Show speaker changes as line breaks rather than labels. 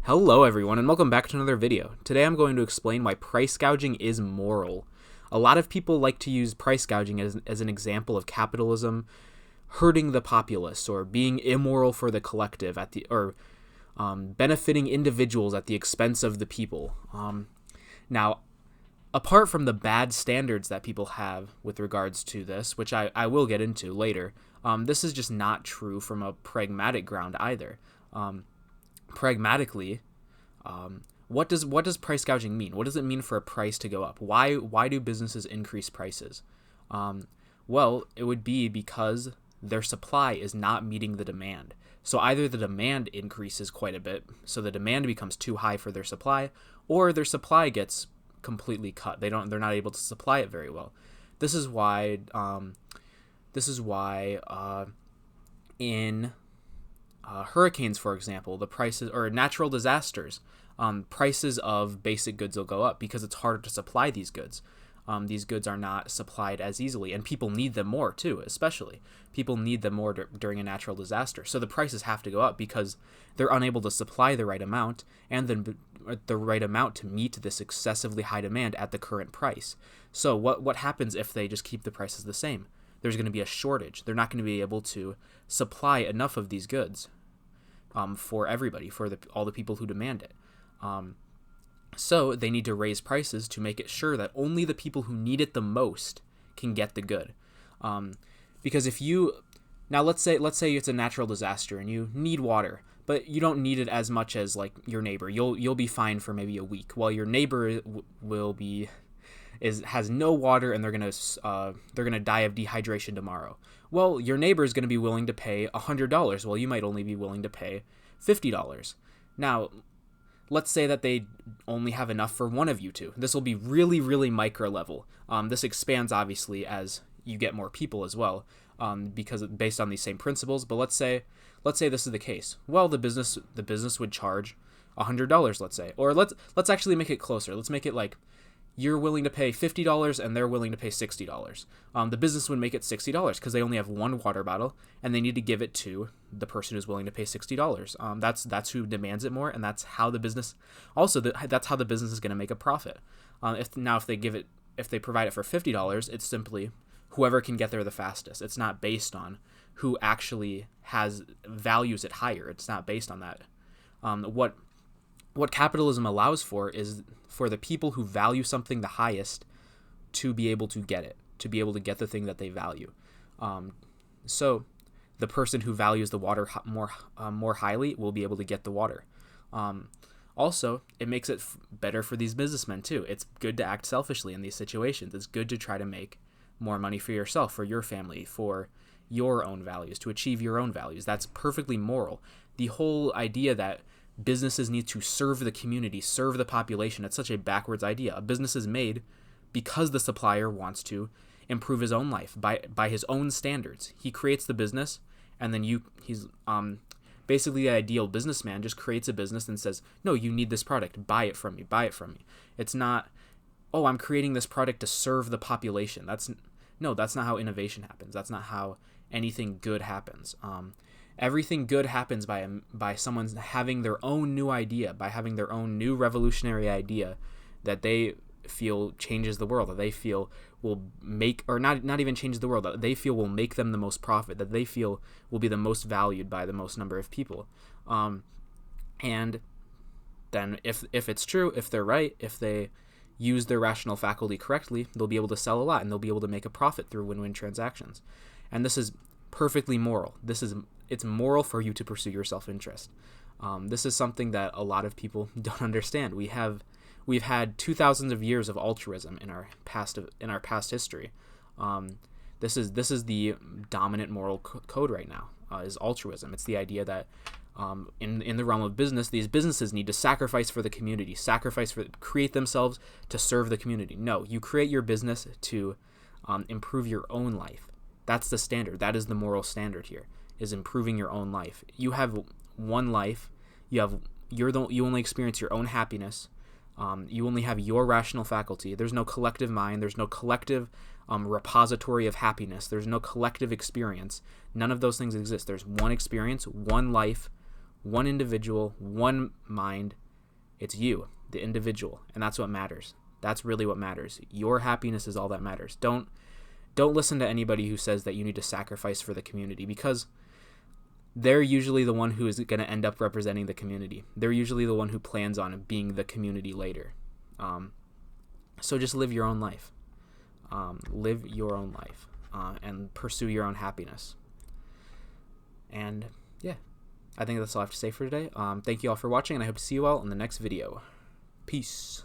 Hello everyone and welcome back to another video. Today I'm going to explain why price gouging is moral. A lot of people like to use price gouging as an example of capitalism hurting the populace or being immoral for the collective benefiting individuals at the expense of the people. Now, apart from the bad standards that people have with regards to this, which I will get into later, this is just not true from a pragmatic ground either. Pragmatically, what does price gouging mean? What does it mean for a price to go up? Why do businesses increase prices? Well, it would be because their supply is not meeting the demand. So either the demand increases quite a bit, so the demand becomes too high for their supply, or their supply gets completely cut. They're not able to supply it very well. This is why in hurricanes, for example, the prices, or natural disasters, prices of basic goods will go up because it's harder to supply these goods. These goods are not supplied as easily, and people need them more too, especially. People need them more during a natural disaster. So the prices have to go up because they're unable to supply the right amount, and then the right amount to meet this excessively high demand at the current price. So what happens if they just keep the prices the same? There's going to be a shortage. They're not going to be able to supply enough of these goods for everybody, for all the people who demand it. So they need to raise prices to make it sure that only the people who need it the most can get the good. Because let's say it's a natural disaster and you need water, but you don't need it as much as like your neighbor. You'll be fine for maybe a week, while your neighbor has no water and they're gonna die of dehydration tomorrow. Well, your neighbor is gonna be willing to pay $100, while you might only be willing to pay $50. Now, let's say that they only have enough for one of you two. This will be really, really micro level. This expands obviously as you get more people as well, because based on these same principles. But let's say this is the case. Well, the business would charge $100, let's say, or let's actually make it closer. Let's make it like you're willing to pay $50 and they're willing to pay $60. The business would make it $60 because they only have one water bottle and they need to give it to the person who's willing to pay $60. That's who demands it more, and that's how the business that's how the business is going to make a profit. If they provide it for $50, it's simply whoever can get there the fastest. It's not based on who actually values it higher. It's not based on that. What capitalism allows for is for the people who value something the highest to be able to get it, to be able to get the thing that they value. So the person who values the water more highly will be able to get the water. Also, it makes it better for these businessmen too. It's good to act selfishly in these situations. It's good to try to make more money for yourself, for your family, for your own values, to achieve your own values. That's perfectly moral. The whole idea that businesses need to serve the community, serve the population, it's such a backwards idea. A business is made because the supplier wants to improve his own life by his own standards. He creates the business, and then he's basically the ideal businessman just creates a business and says, no, you need this product, buy it from me. It's not, oh, I'm creating this product to serve the population. That's not how innovation happens. That's not how anything good happens. Everything good happens by someone having their own new idea, by having their own new revolutionary idea that they feel changes the world, that they feel will make, or not even changes the world, that they feel will make them the most profit, that they feel will be the most valued by the most number of people. And then if it's true, if they're right, if they use their rational faculty correctly, they'll be able to sell a lot and they'll be able to make a profit through win-win transactions. And this is perfectly moral. It's moral for you to pursue your self-interest. This is something that a lot of people don't understand. We've had 2,000 of years of altruism in our past history. This is the dominant moral code right now, is altruism. It's the idea that in the realm of business, these businesses need to sacrifice for the community, create themselves to serve the community. No, you create your business to improve your own life. That's the standard. That is the moral standard here, is improving your own life. You have one life. You only experience your own happiness. You only have your rational faculty. There's no collective mind. There's no collective repository of happiness. There's no collective experience. None of those things exist. There's one experience, one life, one individual, one mind. It's you, the individual, and that's what matters. That's really what matters. Your happiness is all that matters. Don't listen to anybody who says that you need to sacrifice for the community, because they're usually the one who is going to end up representing the community. They're usually the one who plans on being the community later. So just live your own life. Live your own life and pursue your own happiness. And yeah, I think that's all I have to say for today. Thank you all for watching, and I hope to see you all in the next video. Peace.